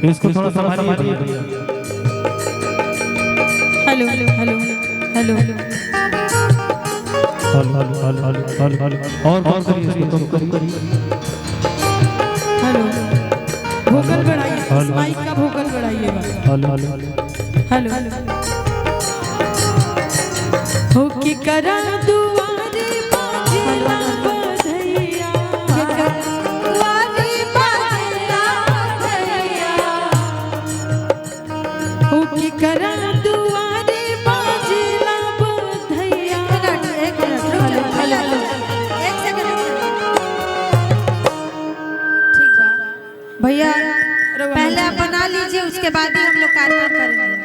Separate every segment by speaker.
Speaker 1: इसको थोड़ा संभालिए।
Speaker 2: Hello hello hello hello
Speaker 1: और करिए इसको करिए।
Speaker 2: हेलो वोकल बढ़ाइए, इस माइक का वोकल बढ़ाइएगा। हेलो हो की करा दुआरे बाजेला बधैया, दुआरे बाजेला बधैया, हो की करा दुआरे बाजेला बधैया। एक मिनट हेलो एक सेकंड ठीक बा भैया, पहले आप बना लीजिए, उसके बाद ही हम लोग कार्यक्रम करेंगे।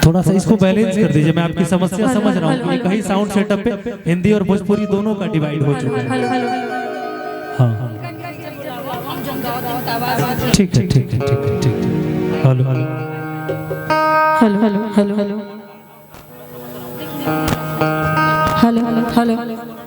Speaker 1: थोड़ा सा इसको बैलेंस कर दीजिए। मैं आपकी समस्या समझ रहा हूँ कि कहीं साउंड सेटअप पे हिंदी और भोजपुरी दोनों का डिवाइड हो चुका है। हाँ ठीक है ठीक है ठीक है ठीक है। Hello
Speaker 2: hello hello hello hello hello hello hello